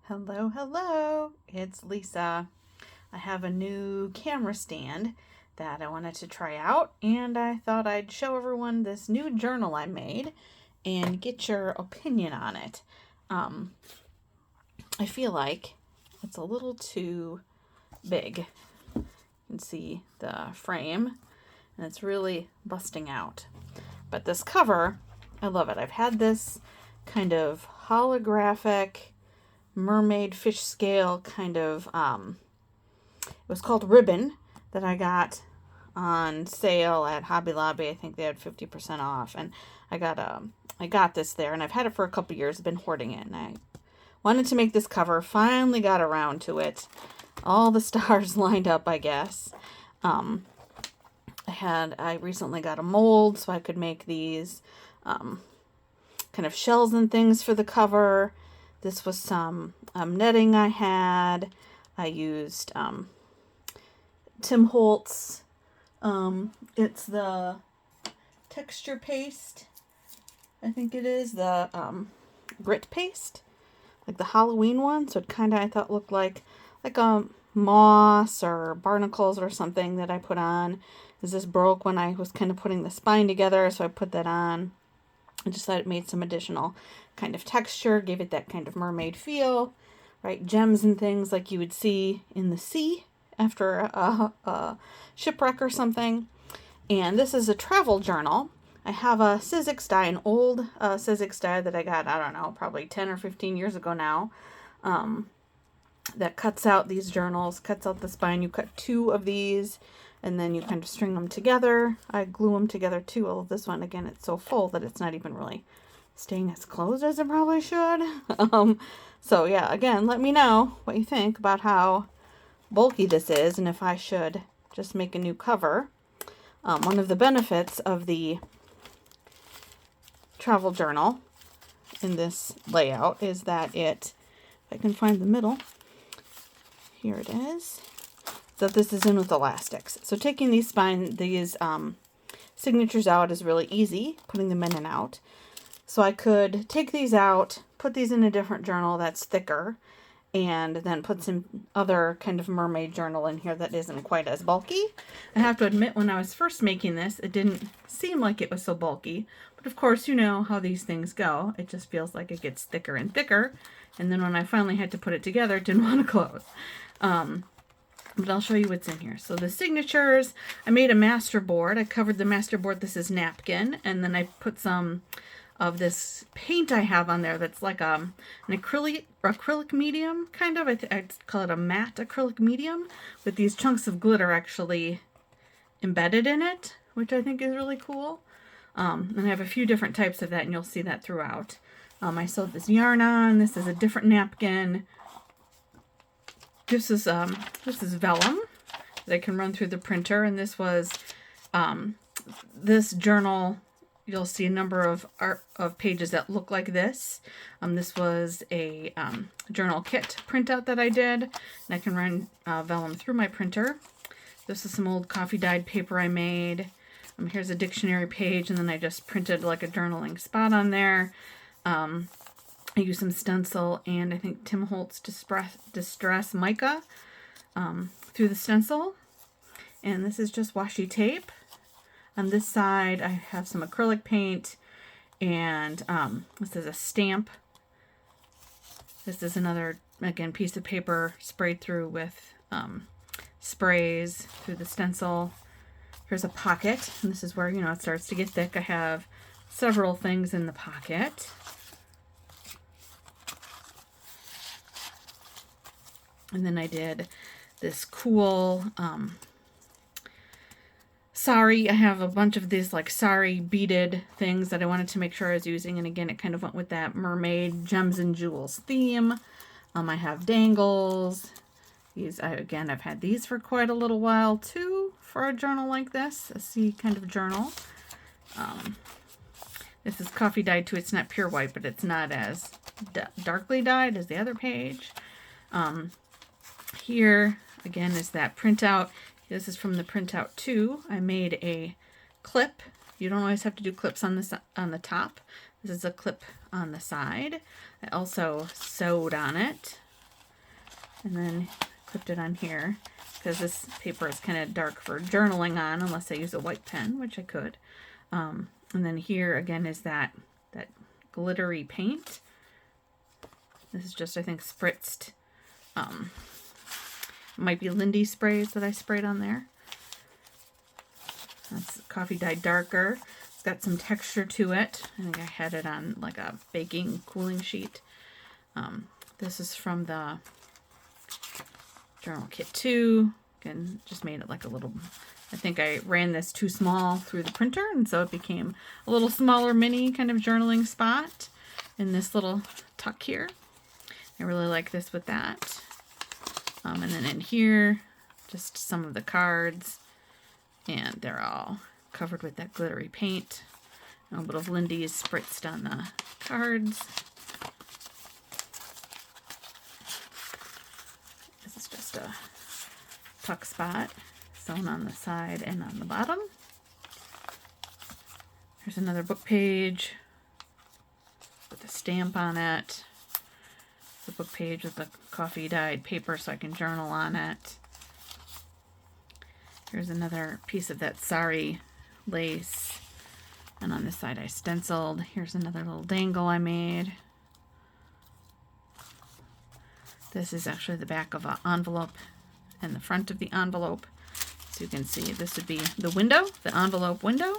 Hello, hello, it's Lisa. I have a new camera stand that I wanted to try out, and I thought I'd show everyone this new journal I made and get your opinion on it. I feel like it's a little too big. You can see the frame, and it's really busting out. But this cover, I love it. I've had this kind of holographic mermaid fish scale kind of it was called Ribbon, that I got on sale at Hobby Lobby. I think they had 50% off, and I got this there, and I've had it for a couple years. I've been hoarding it, and I wanted to make this cover. Finally got around to it. All the stars lined up, I guess. I recently got a mold so I could make these kind of shells and things for the cover. This was some netting I had. I used Tim Holtz. It's the texture paste. I think it is the grit paste, like the Halloween one. So it kind of, I thought, looked like a moss or barnacles or something that I put on. Because this broke when I was kind of putting the spine together, so I put that on. I just thought it made some additional kind of texture, gave it that kind of mermaid feel, right? Gems and things like you would see in the sea after a shipwreck or something. And this is a travel journal. I have a Sizzix die, an old Sizzix die that I got, I don't know, probably 10 or 15 years ago now, that cuts out these journals, cuts out the spine. You cut two of these, and then you kind of string them together. I glue them together too. Well, this one, again, it's so full that it's not even really staying as closed as it probably should. So yeah, again, let me know what you think about how bulky this is, and if I should just make a new cover. One of the benefits of the travel journal in this layout is that it, if I can find the middle, here it is, that this is in with elastics. So taking these signatures out is really easy, putting them in and out. So I could take these out, put these in a different journal that's thicker, and then put some other kind of mermaid journal in here that isn't quite as bulky. I have to admit, when I was first making this, it didn't seem like it was so bulky. But of course, you know how these things go. It just feels like it gets thicker and thicker. And then when I finally had to put it together, it didn't want to close. But I'll show you what's in here. So the signatures, I made a master board. I covered the master board. This is napkin. And then I put some of this paint I have on there that's like an acrylic medium, kind of. I'd call it a matte acrylic medium with these chunks of glitter actually embedded in it, which I think is really cool. And I have a few different types of that, and you'll see that throughout. I sewed this yarn on. This is a different napkin. This is vellum that I can run through the printer, and this was this journal. You'll see a number of pages that look like this. This was a journal kit printout that I did, and I can run vellum through my printer. This is some old coffee dyed paper I made. Here's a dictionary page, and then I just printed like a journaling spot on there. I used some stencil and I think Tim Holtz Distress Mica through the stencil. And this is just washi tape. On this side, I have some acrylic paint, and this is a stamp. This is another, again, piece of paper sprayed through with sprays through the stencil. Here's a pocket, and this is where, you know, it starts to get thick. I have several things in the pocket. And then I did this cool sari. I have a bunch of these like sari beaded things that I wanted to make sure I was using. And again, it kind of went with that mermaid gems and jewels theme. I have dangles. I've had these for quite a little while too, for a journal like this, a sea kind of journal. This is coffee dyed too. It's not pure white, but it's not as darkly dyed as the other page. Here, again, is that printout. This is from the printout too. I made a clip. You don't always have to do clips on the top. This is a clip on the side. I also sewed on it and then clipped it on here because this paper is kind of dark for journaling on unless I use a white pen, which I could. And then here again is that glittery paint. This is just, I think, spritzed. Might be Lindy sprays that I sprayed on there. That's coffee dyed darker. It's got some texture to it. I think I had it on like a baking cooling sheet. This is from the Journal Kit 2. Again, just made it like a little, I think I ran this too small through the printer, and so it became a little smaller mini kind of journaling spot in this little tuck here. I really like this with that. And then in here, just some of the cards, and they're all covered with that glittery paint. A little bit of Lindy's spritzed on the cards. This is just a tuck spot sewn on the side and on the bottom. Here's another book page with a stamp on it. The book page with the coffee dyed paper so I can journal on it. Here's another piece of that sari lace, and on this side I stenciled. Here's another little dangle I made. This is actually the back of an envelope and the front of the envelope. So you can see this would be the window, the envelope window.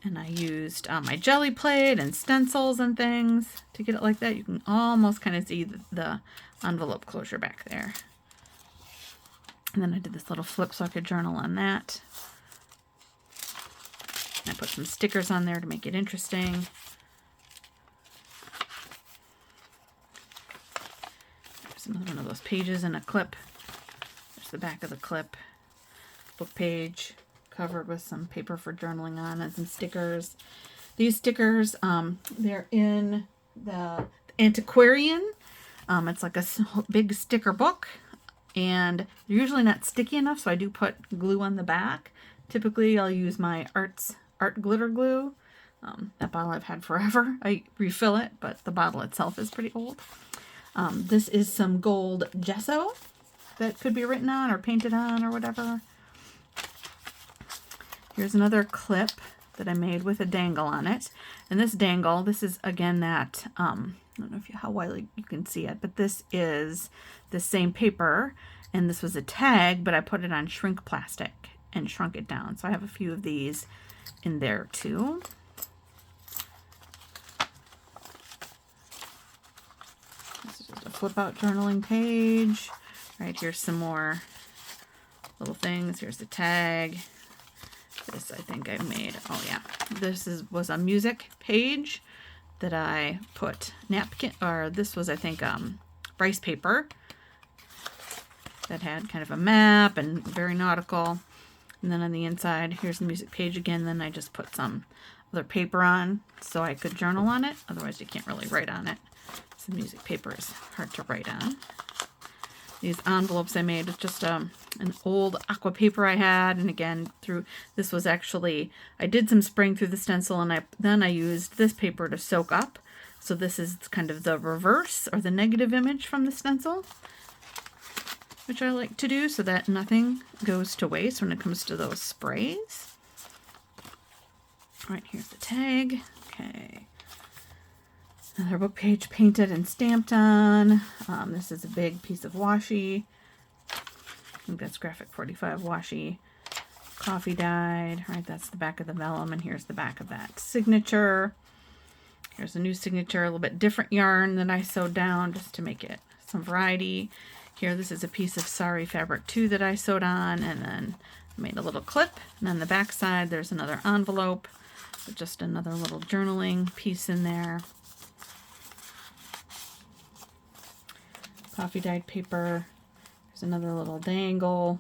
And I used my jelly plate and stencils and things to get it like that. You can almost kind of see the envelope closure back there. And then I did this little flip so I could journal on that. And I put some stickers on there to make it interesting. There's another one of those pages in a clip. There's the back of the clip. Book page covered with some paper for journaling on and some stickers. These stickers, they're in the Antiquarian. It's like a big sticker book, and they're usually not sticky enough, so I do put glue on the back. Typically, I'll use my Art Glitter Glue. That bottle I've had forever. I refill it, but the bottle itself is pretty old. This is some gold gesso that could be written on or painted on or whatever. Here's another clip that I made with a dangle on it. And this dangle, this is again that, I don't know how well you can see it, but this is the same paper. And this was a tag, but I put it on shrink plastic and shrunk it down. So I have a few of these in there too. This is just a flip out journaling page. Right, here's some more little things. Here's the tag. This I think I made, oh yeah, this was a music page that I put napkin, or this was I think rice paper that had kind of a map and very nautical. And then on the inside, here's the music page again. Then I just put some other paper on so I could journal on it. Otherwise you can't really write on it. So the music paper is hard to write on. These envelopes I made with just an old aqua paper I had, and again this was actually, I did some spraying through the stencil, and then I used this paper to soak up. So this is kind of the reverse or the negative image from the stencil, which I like to do so that nothing goes to waste when it comes to those sprays. All right, here's the tag. Okay. Another book page painted and stamped on. This is a big piece of washi. I think that's graphic 45 washi. Coffee dyed. Right, that's the back of the vellum, and here's the back of that signature. Here's a new signature, a little bit different yarn that I sewed down just to make it some variety. Here, this is a piece of sari fabric too that I sewed on, and then I made a little clip. And on the back side, there's another envelope with just another little journaling piece in there. Coffee dyed paper. There's another little dangle.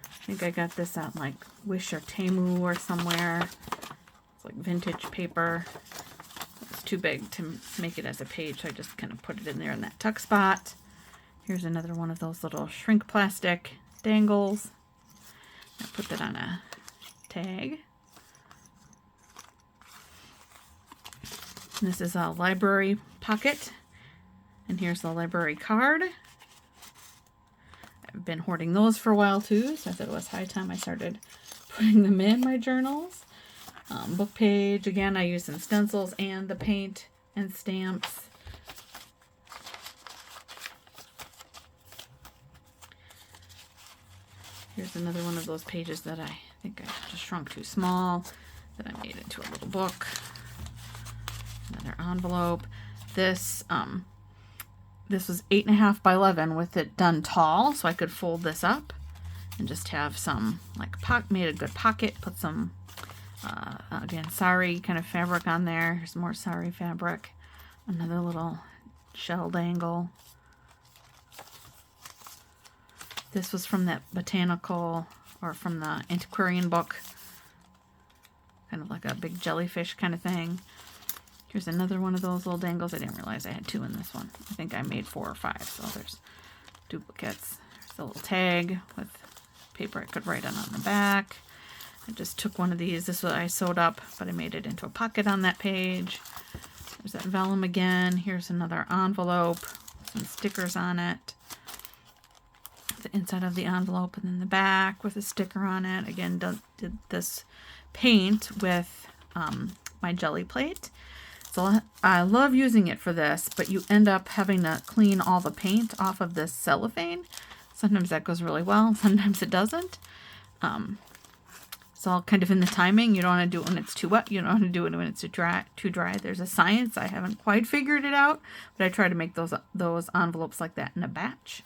I think I got this out in like Wish or Temu or somewhere. It's like vintage paper. It's too big to make it as a page, so I just kind of put it in there in that tuck spot. Here's another one of those little shrink plastic dangles. I put that on a tag. And this is a library pocket. And here's the library card. I've been hoarding those for a while too, so I thought it was high time I started putting them in my journals. Book page, again, I use some stencils and the paint and stamps. Here's another one of those pages that I think I just shrunk too small, that I made into a little book. Another envelope. This was 8.5 by 11 with it done tall, so I could fold this up and just have some, like, made a good pocket, put some, again, sari kind of fabric on there. Here's more sari fabric. Another little shell dangle. This was from that botanical, or from the antiquarian book. Kind of like a big jellyfish kind of thing. Here's another one of those little dangles. I didn't realize I had 2 in this one. I think I made 4 or 5, so there's duplicates. There's a little tag with paper I could write on the back. I just took one of these. This was I sewed up, but I made it into a pocket on that page. There's that vellum again. Here's another envelope, some stickers on it. The inside of the envelope, and then the back with a sticker on it. Again, did this paint with my jelly plate. So I love using it for this, but you end up having to clean all the paint off of this cellophane. Sometimes that goes really well, sometimes it doesn't. It's all kind of in the timing. You don't want to do it when it's too wet. You don't want to do it when it's too dry. There's a science. I haven't quite figured it out, but I try to make those envelopes like that in a batch.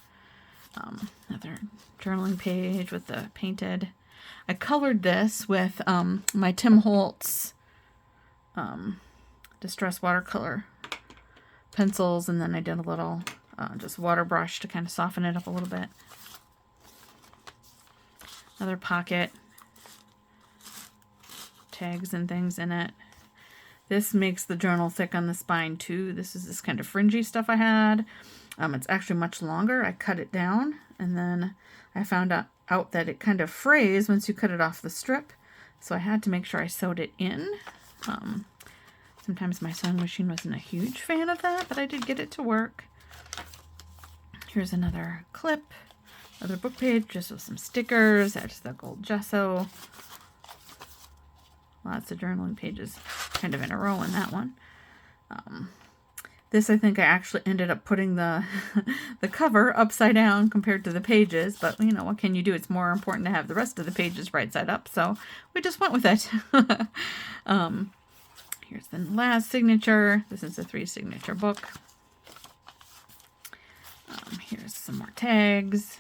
Another journaling page with the painted. I colored this with my Tim Holtz Distress watercolor pencils, and then I did a little just water brush to kind of soften it up a little bit. Another pocket, tags and things in it. This makes the journal thick on the spine too. This is this kind of fringy stuff I had. It's actually much longer. I cut it down, and then I found out that it kind of frays once you cut it off the strip, so I had to make sure I sewed it in. Sometimes my sewing machine wasn't a huge fan of that, but I did get it to work. Here's another clip, another book page just with some stickers. There's the gold gesso. Lots of journaling pages kind of in a row in that one. This, I think I actually ended up putting the the cover upside down compared to the pages, but you know, what can you do? It's more important to have the rest of the pages right side up, so we just went with it. Here's the last signature. This is a 3 signature book. Here's some more tags.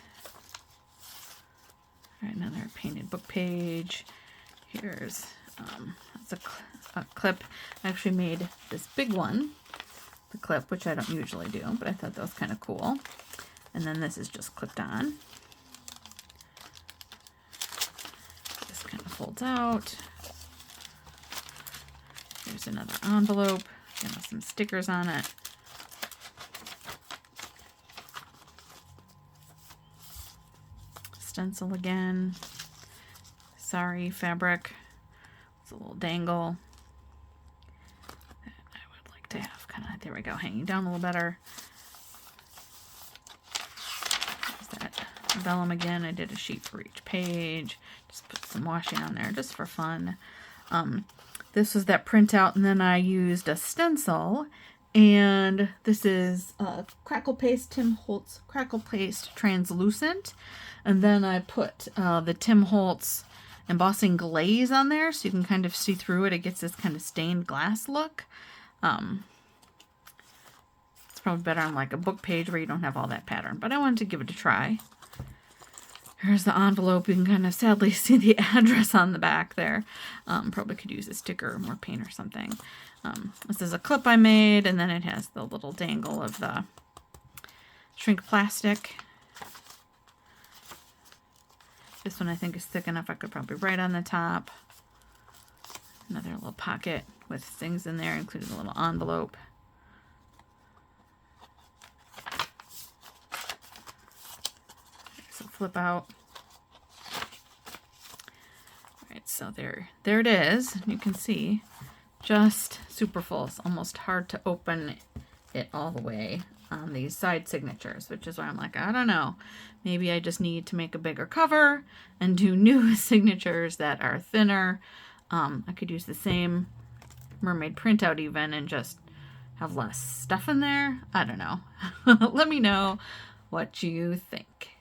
Another painted book page. Here's that's a clip. I actually made this big one, the clip, which I don't usually do, but I thought that was kind of cool. And then this is just clipped on. This kind of folds out. Here's another envelope, again, with some stickers on it. Stencil again. Sari fabric. It's a little dangle. I would like to have kind of, there we go, hanging down a little better. There's that vellum again. I did a sheet for each page. Just put some washi on there just for fun. This was that printout, and then I used a stencil, and this is Crackle Paste, Tim Holtz Crackle Paste Translucent, and then I put the Tim Holtz embossing glaze on there, so you can kind of see through it. It gets this kind of stained glass look. It's probably better on like a book page where you don't have all that pattern, but I wanted to give it a try. Here's the envelope. You can kind of sadly see the address on the back there. Probably could use a sticker or more paint or something. This is a clip I made, and then it has the little dangle of the shrink plastic. This one I think is thick enough I could probably write on the top. Another little pocket with things in there, including a little envelope. So flip out. Alright, so there it is. You can see just super full. It's almost hard to open it all the way on these side signatures, which is why I'm like, I don't know. Maybe I just need to make a bigger cover and do new signatures that are thinner. I could use the same mermaid printout even and just have less stuff in there. I don't know. Let me know what you think.